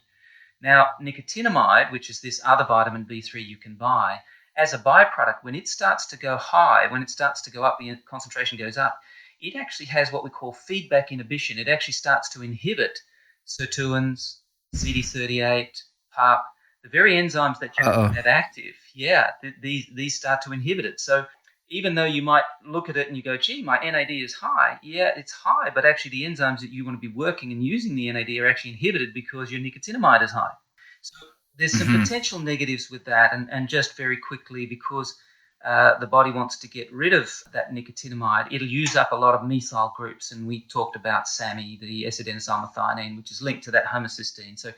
Now, nicotinamide, which is this other vitamin B3 you can buy, as a byproduct, when it starts to go high, when it starts to go up, the concentration goes up, it actually has what we call feedback inhibition. It actually starts to inhibit sirtuins, CD38, PARP, the very enzymes that you have active. Yeah, these start to inhibit it. So even though you might look at it and you go, gee, my NAD is high. Yeah, it's high, but actually the enzymes that you want to be working and using the NAD are actually inhibited because your nicotinamide is high. So there's some potential negatives with that, and just very quickly, because the body wants to get rid of that nicotinamide, it'll use up a lot of methyl groups, and we talked about SAMe, the S-adenosylmethionine, which is linked to that homocysteine. So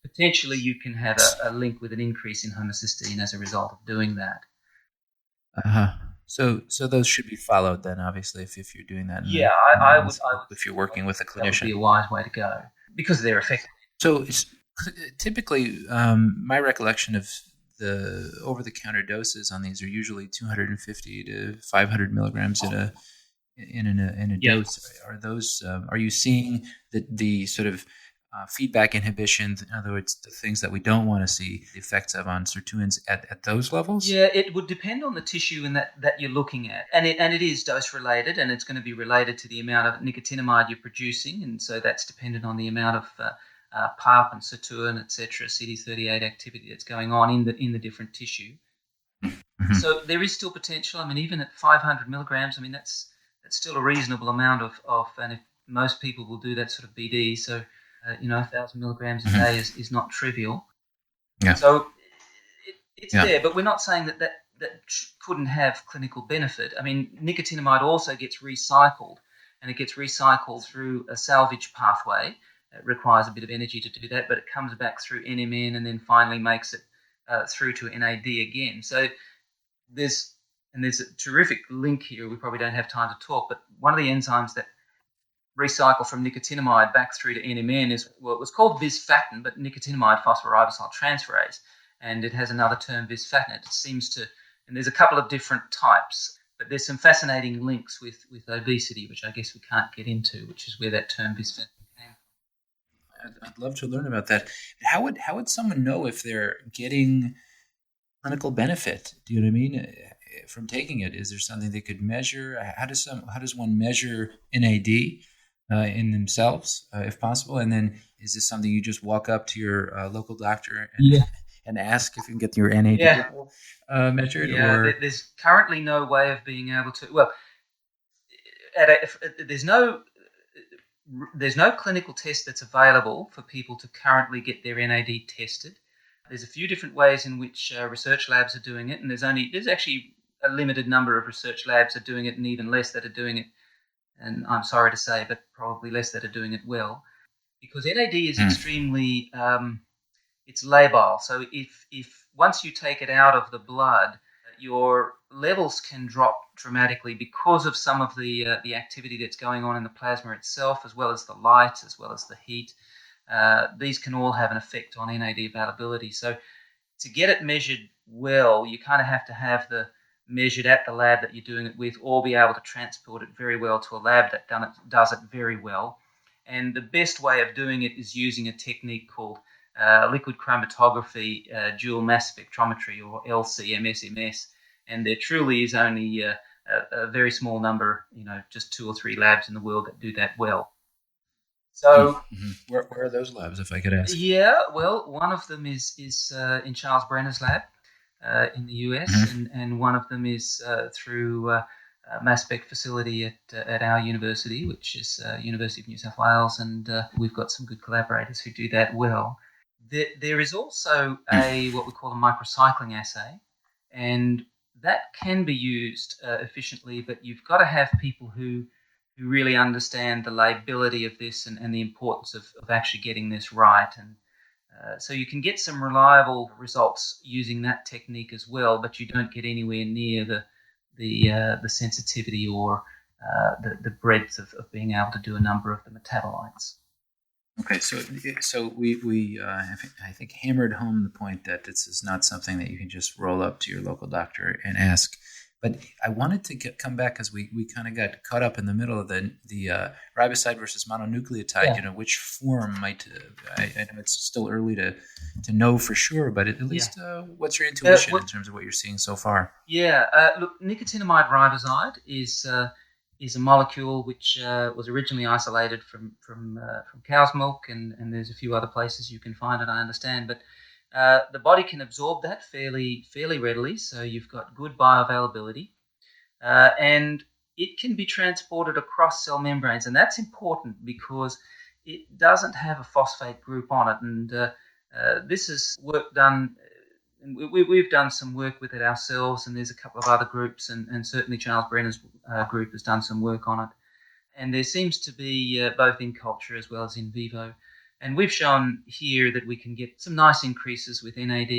potentially you can have a link with an increase in homocysteine as a result of doing that. So those should be followed then, obviously, if you're doing that. Yeah, I would. If you're working with a clinician, that would be a wise way to go because they're effective. So it's typically, my recollection of the over-the-counter doses on these are usually 250 to 500 milligrams in a dose. Are those? Are you seeing the sort of feedback inhibition, in other words, the things that we don't want to see the effects of on sirtuins at those levels? Yeah, it would depend on the tissue and that you're looking at. And it is dose related, and it's going to be related to the amount of nicotinamide you're producing, and so that's dependent on the amount of PARP and sirtuin, etc., CD38 activity that's going on in the different tissue. Mm-hmm. So there is still potential. I mean, even at 500 milligrams, I mean, that's still a reasonable amount of and if most people will do that sort of BD, so 1,000 milligrams a day is not trivial. Yeah. So it's there, but we're not saying that couldn't have clinical benefit. I mean, nicotinamide also gets recycled, and it gets recycled through a salvage pathway. It requires a bit of energy to do that, but it comes back through NMN and then finally makes it through to NAD again. So there's a terrific link here. We probably don't have time to talk, but one of the enzymes that recycle from nicotinamide back through to NMN is, well, it was called bisfattin, but nicotinamide phosphoribosyl transferase, and it has another term, bisfattin. It seems to, and there's a couple of different types, but there's some fascinating links with obesity, which I guess we can't get into, which is where that term bisfattin came from. I'd love to learn about that. How would someone know if they're getting clinical benefit? Do you know what I mean? From taking it, is there something they could measure? How does one measure NAD in themselves, if possible? And then is this something you just walk up to your local doctor and ask if you can get your NAD measured? Yeah, or there's currently no way of being able to. Well, there's no clinical test that's available for people to currently get their NAD tested. There's a few different ways in which research labs are doing it, and there's actually a limited number of research labs are doing it, and even less that are doing it. And I'm sorry to say, but probably less that are doing it well, because NAD is extremely, it's labile. So if once you take it out of the blood, your levels can drop dramatically because of some of the activity that's going on in the plasma itself, as well as the light, as well as the heat. These can all have an effect on NAD availability. So to get it measured well, you kind of have to have the measured at the lab that you're doing it with, or be able to transport it very well to a lab that does it very well. And the best way of doing it is using a technique called liquid chromatography dual mass spectrometry, or LC-MS-MS. And there truly is only a very small number, just 2 or 3 labs in the world that do that well. So, where are those labs, if I could ask? Yeah, well, one of them is in Charles Brenner's lab in the US, and one of them is through mass spec facility at our university, which is University of New South Wales, and we've got some good collaborators who do that well. There is also what we call a microcycling assay, and that can be used efficiently, but you've got to have people who really understand the liability of this and the importance of actually getting this right. And so you can get some reliable results using that technique as well, but you don't get anywhere near the sensitivity or the breadth of being able to do a number of the metabolites. Okay, so we I think hammered home the point that this is not something that you can just roll up to your local doctor and ask. But I wanted to come back because we kind of got caught up in the middle of the riboside versus mononucleotide. Yeah. You know, which form might I know it's still early to know for sure, but at least what's your intuition in terms of what you're seeing so far? Yeah, look, nicotinamide riboside is a molecule which was originally isolated from cow's milk, and there's a few other places you can find it, I understand. But the body can absorb that fairly readily, so you've got good bioavailability, and it can be transported across cell membranes, and that's important because it doesn't have a phosphate group on it, and this is work done. And we've done some work with it ourselves, and there's a couple of other groups, and certainly Charles Brenner's group has done some work on it. And there seems to be both in culture as well as in vivo. And we've shown here that we can get some nice increases with NAD,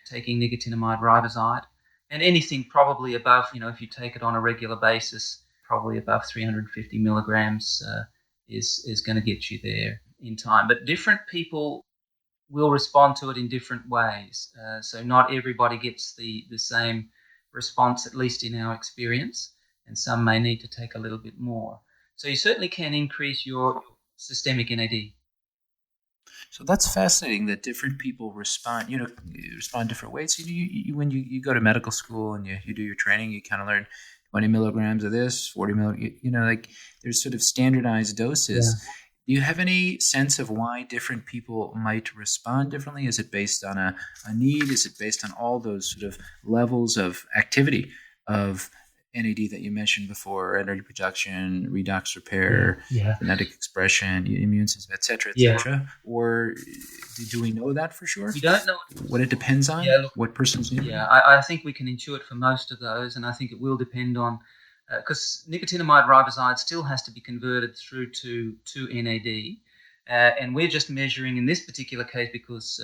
taking nicotinamide riboside, and anything probably above, if you take it on a regular basis, probably above 350 milligrams is going to get you there in time. But different people will respond to it in different ways. So not everybody gets the same response, at least in our experience, and some may need to take a little bit more. So you certainly can increase your systemic NAD. So that's fascinating that different people respond different ways. When you go to medical school and you do your training, you kind of learn 20 milligrams of this, 40 milligrams, there's sort of standardized doses. Yeah. Do you have any sense of why different people might respond differently? Is it based on a need? Is it based on all those sort of levels of activity of NAD that you mentioned before, energy production, redox repair, genetic expression, immune system, et cetera, et cetera? Or do we know that for sure? We don't know what it depends on, what person's need? Yeah, I think we can intuit for most of those, and I think it will depend on, because nicotinamide riboside still has to be converted through to NAD, and we're just measuring in this particular case because,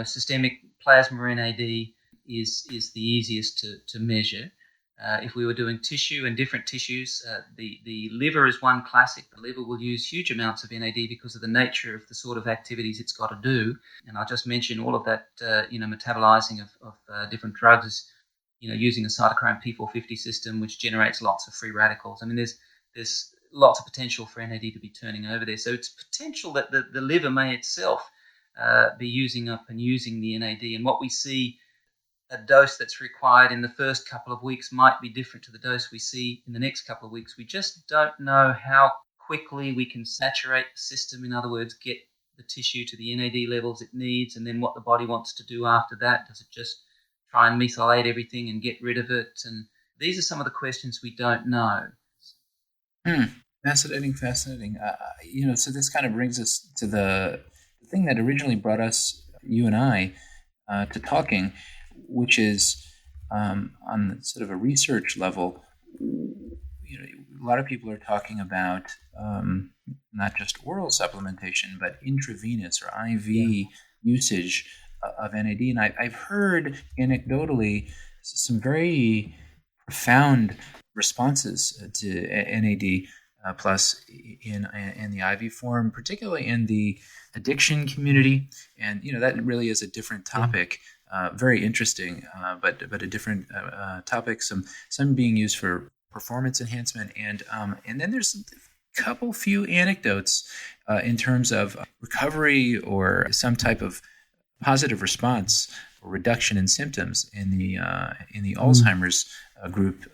systemic plasma NAD is the easiest to measure. If we were doing tissue and different tissues, the liver is one classic. The liver will use huge amounts of NAD because of the nature of the sort of activities it's got to do. And I just mentioned all of that, metabolizing of different drugs is, using a cytochrome P450 system, which generates lots of free radicals. I mean, there's lots of potential for NAD to be turning over there. So it's potential that the liver may itself be using up and using the NAD. And what we see, a dose that's required in the first couple of weeks might be different to the dose we see in the next couple of weeks. We just don't know how quickly we can saturate the system. In other words, get the tissue to the NAD levels it needs, and then what the body wants to do after that. Does it just try and methylate everything and get rid of it? And these are some of the questions we don't know. Fascinating. So this kind of brings us to the thing that originally brought us, you and I, to talking, which is on sort of a research level. A lot of people are talking about not just oral supplementation, but intravenous or IV usage of NAD. And I've heard anecdotally some very profound responses to NAD plus in the IV form, particularly in the addiction community. And, that really is a different topic. Very interesting, but a different topic. Some being used for performance enhancement, and then there's a few anecdotes in terms of recovery or some type of positive response or reduction in symptoms in the Alzheimer's group.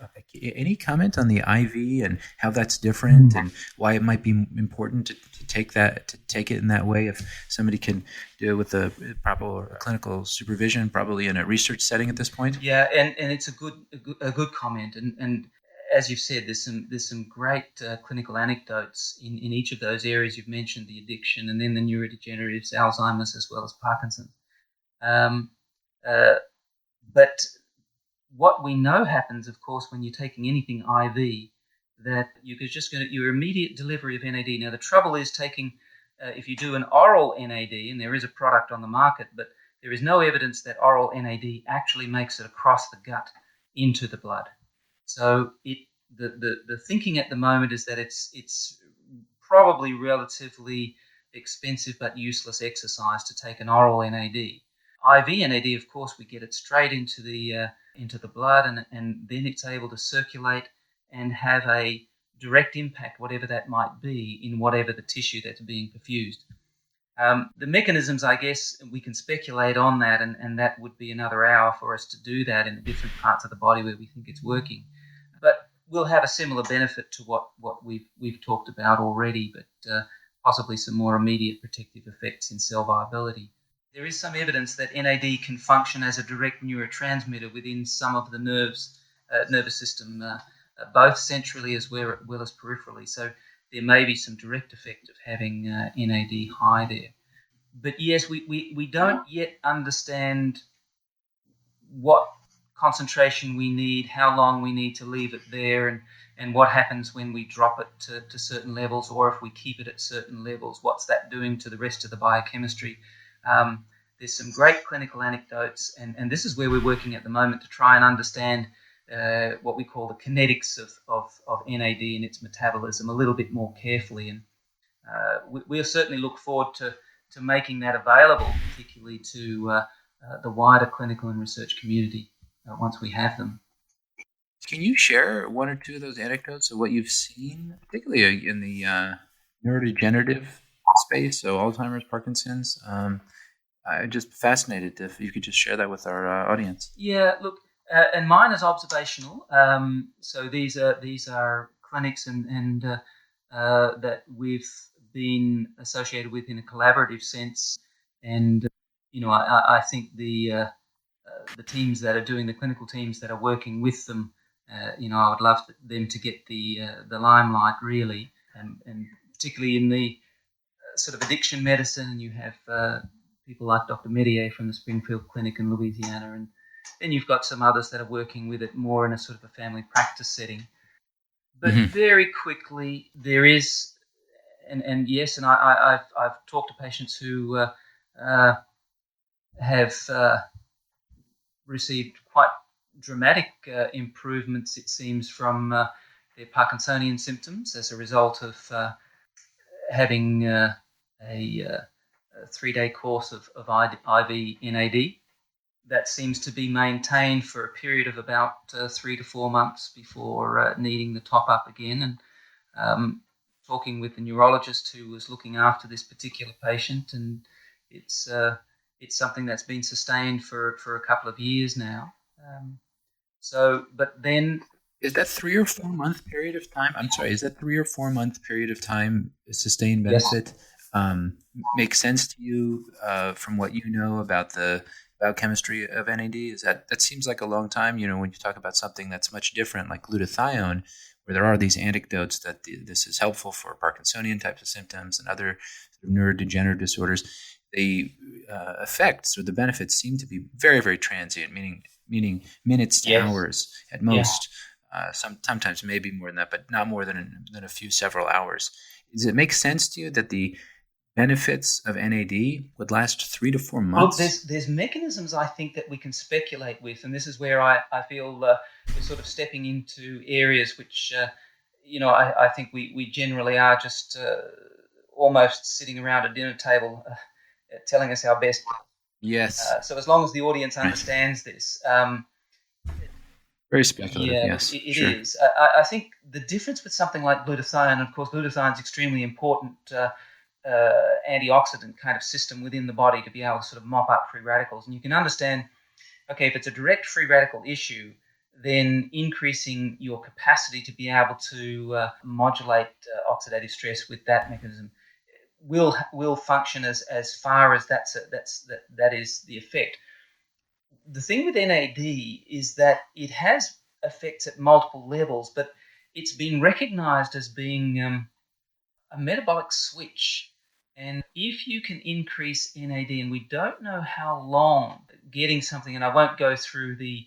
Any comment on the IV and how that's different and why it might be important to take it in that way if somebody can do it with a proper clinical supervision, probably in a research setting at this point? Yeah, and it's a good comment, and as you've said, there's some great clinical anecdotes in each of those areas you've mentioned, the addiction and then the neurodegeneratives, Alzheimer's as well as Parkinson. But what we know happens, of course, when you're taking anything IV, that your immediate delivery of NAD. Now, the trouble is taking, if you do an oral NAD, and there is a product on the market, but there is no evidence that oral NAD actually makes it across the gut into the blood. So the thinking at the moment is that it's probably relatively expensive but useless exercise to take an oral NAD. IV NAD, of course, we get it straight into the blood, and then it's able to circulate and have a direct impact, whatever that might be, in whatever the tissue that's being perfused. The mechanisms, I guess, we can speculate on that, and that would be another hour for us to do that in the different parts of the body where we think it's working. But we'll have a similar benefit to what we've talked about already, but possibly some more immediate protective effects in cell viability. There is some evidence that NAD can function as a direct neurotransmitter within some of the nervous system, both centrally as well as peripherally. So there may be some direct effect of having NAD high there. But yes, we don't yet understand what concentration we need, how long we need to leave it there, and what happens when we drop it to certain levels, or if we keep it at certain levels, what's that doing to the rest of the biochemistry. There's some great clinical anecdotes, and this is where we're working at the moment to try and understand what we call the kinetics of NAD and its metabolism a little bit more carefully. And we'll certainly look forward to making that available, particularly to the wider clinical and research community once we have them. Can you share one or two of those anecdotes of what you've seen, particularly in the neurodegenerative space, so Alzheimer's, Parkinson's? I'm just fascinated if you could just share that with our audience. Yeah, look, and mine is observational. So these are clinics and that we've been associated with in a collaborative sense. And I think the teams that are doing, the clinical teams that are working with them, I would love them to get the limelight really, and particularly in the sort of addiction medicine. And you have people like Dr. Medier from the Springfield Clinic in Louisiana, and then you've got some others that are working with it more in a sort of a family practice setting. But very quickly, there is, and yes, and I've talked to patients who have received quite dramatic improvements, it seems, from their Parkinsonian symptoms as a result of having a 3-day course of IV NAD. That seems to be maintained for a period of about 3 to 4 months before needing the top up again. And talking with the neurologist who was looking after this particular patient, and it's something that's been sustained for a couple of years now. But then, is that 3 or 4 month period of time? I'm sorry, is that 3 or 4 month period of time a sustained benefit? Yes. Makes sense to you from what you know about the biochemistry of NAD? That seems like a long time, when you talk about something that's much different like glutathione, where there are these anecdotes that this is helpful for Parkinsonian types of symptoms and other sort of neurodegenerative disorders. The effects or the benefits seem to be very, very transient, meaning minutes to hours at most. Yeah. Sometimes maybe more than that, but not more than several hours. Does it make sense to you that the benefits of NAD would last 3 to 4 months? Look, there's mechanisms I think that we can speculate with, and this is where I feel we're sort of stepping into areas which, I think we generally are just almost sitting around a dinner table telling us our best. Yes. So as long as the audience understands this. Very speculative, yes. It is. I think the difference with something like glutathione, of course, glutathione is extremely important antioxidant kind of system within the body to be able to sort of mop up free radicals. And you can understand, okay, if it's a direct free radical issue, then increasing your capacity to be able to modulate oxidative stress with that mechanism will function as far as that is the effect. The thing with NAD is that it has effects at multiple levels, but it's been recognized as being a metabolic switch. And if you can increase NAD, and we don't know how long getting something, and I won't go through the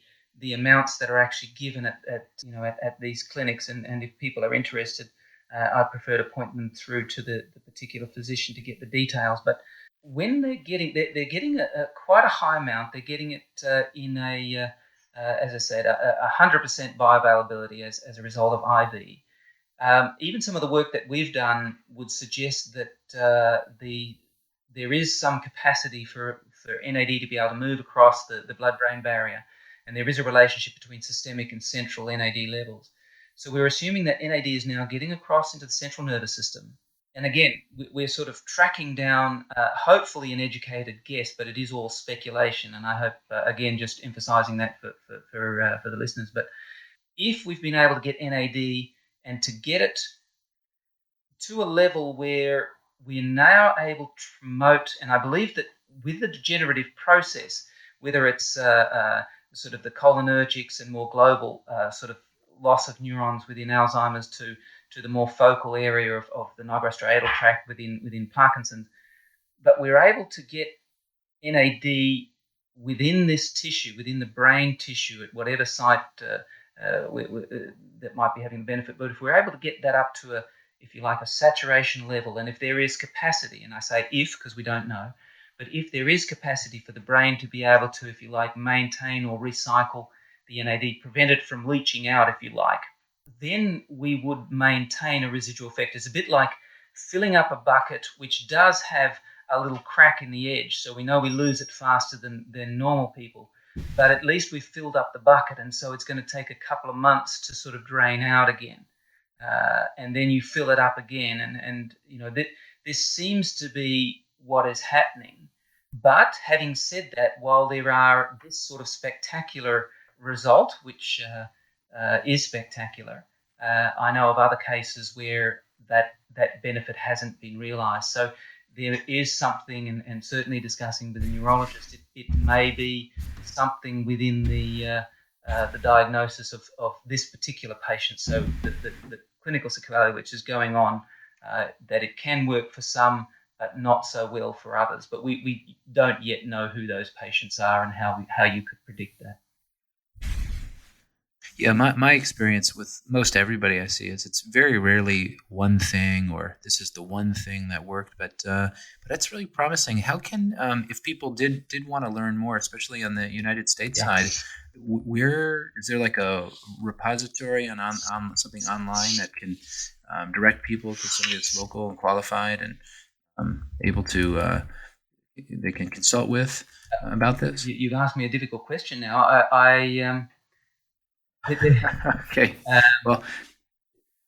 amounts that are actually given at these clinics, and if people are interested, I prefer to point them through to the particular physician to get the details. But when they're getting quite a high amount, they're getting it in as I said, 100% bioavailability as a result of IV. Even some of the work that we've done would suggest that there is some capacity for NAD to be able to move across the blood-brain barrier, and there is a relationship between systemic and central NAD levels. So we're assuming that NAD is now getting across into the central nervous system. And again, we're sort of tracking down, hopefully an educated guess, but it is all speculation. And I hope, again, just emphasizing that for the listeners. But if we've been able to get NAD and to get it to a level where we're now able to promote, and I believe that with the degenerative process, whether it's sort of the cholinergics and more global sort of loss of neurons within Alzheimer's to the more focal area of the nigrostriatal tract within Parkinson's, but we're able to get NAD within this tissue, within the brain tissue, at whatever site that might be having the benefit. But if we're able to get that up to if you like, a saturation level, and if there is capacity, and I say if because we don't know, but if there is capacity for the brain to be able to, if you like, maintain or recycle the NAD, prevent it from leaching out, if you like, then we would maintain a residual effect. It's a bit like filling up a bucket which does have a little crack in the edge, so we know we lose it faster than normal people, but at least we've filled up the bucket, and so it's going to take a couple of months to sort of drain out again, and then you fill it up again, and you know, this seems to be what is happening. But having said that, while there are this sort of spectacular result, which is spectacular, I know of other cases where that benefit hasn't been realized. So there is something, and certainly discussing with a neurologist, it may be something within the diagnosis of this particular patient. So the clinical sequelae which is going on, that it can work for some, but not so well for others. But we don't yet know who those patients are and how you could predict that. Yeah, my experience with most everybody I see is it's very rarely one thing or this is the one thing that worked, but that's really promising. How can, if people did want to learn more, especially on the United States side, where is there like a repository on something online that can direct people to somebody that's local and qualified and able to they can consult with about this? You've asked me a difficult question now. Okay. Well,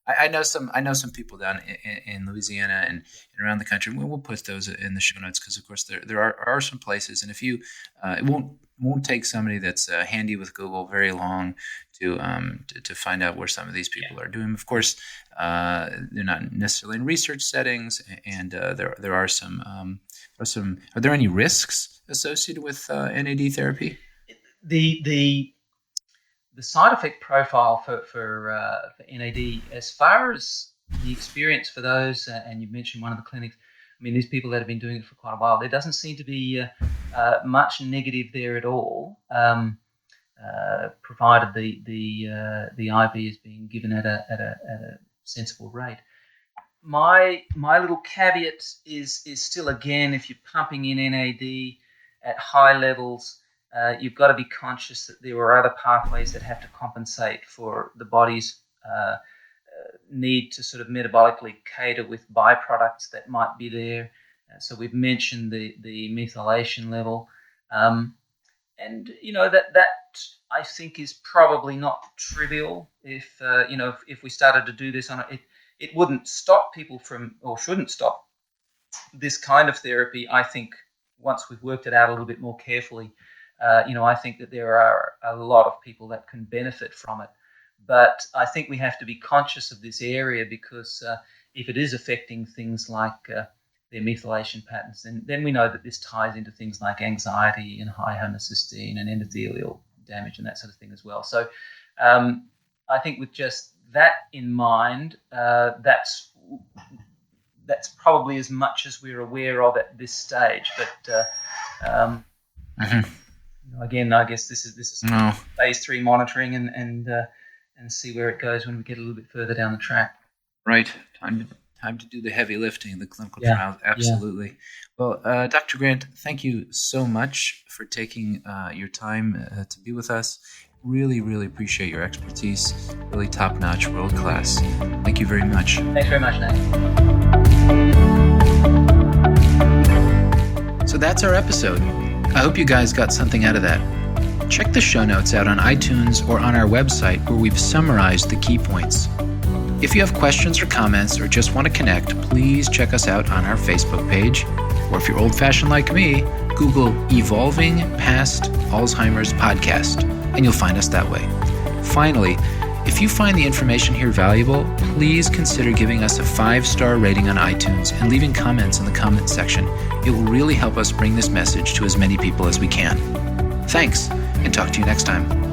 I know some people down in Louisiana and around the country. We'll put those in the show notes because, of course, there are some places, and if you, it won't take somebody that's handy with Google very long to find out where some of these people are doing. Of course, they're not necessarily in research settings, and there are some. Are there any risks associated with NAD therapy? The side effect profile for NAD, as far as the experience for those, and you mentioned one of the clinics, I mean, these people that have been doing it for quite a while, there doesn't seem to be much negative there at all, provided the IV is being given at a sensible rate. My little caveat is still, again, if you're pumping in NAD at high levels, you've got to be conscious that there are other pathways that have to compensate for the body's need to sort of metabolically cater with byproducts that might be there. So we've mentioned the methylation level, and you know that I think is probably not trivial. If we started to do this on it wouldn't stop people from, or shouldn't stop this kind of therapy, I think once we've worked it out a little bit more carefully, I think that there are a lot of people that can benefit from it. But I think we have to be conscious of this area because if it is affecting things like their methylation patterns, then we know that this ties into things like anxiety and high homocysteine and endothelial damage and that sort of thing as well. So I think with just that in mind, that's probably as much as we're aware of at this stage. But again, I guess this is phase 3 monitoring and see where it goes when we get a little bit further down the track. Right. Time to do the heavy lifting, the clinical trials. Absolutely. Yeah. Well, Dr. Grant, thank you so much for taking your time to be with us. Really, really appreciate your expertise. Really top-notch, world-class. Thank you very much. Thanks very much, Nate. So that's our episode. I hope you guys got something out of that. Check the show notes out on iTunes or on our website where we've summarized the key points. If you have questions or comments or just want to connect, please check us out on our Facebook page. Or if you're old-fashioned like me, Google Evolving Past Alzheimer's Podcast, and you'll find us that way. Finally, if you find the information here valuable, please consider giving us a 5-star rating on iTunes and leaving comments in the comment section. It will really help us bring this message to as many people as we can. Thanks, and talk to you next time.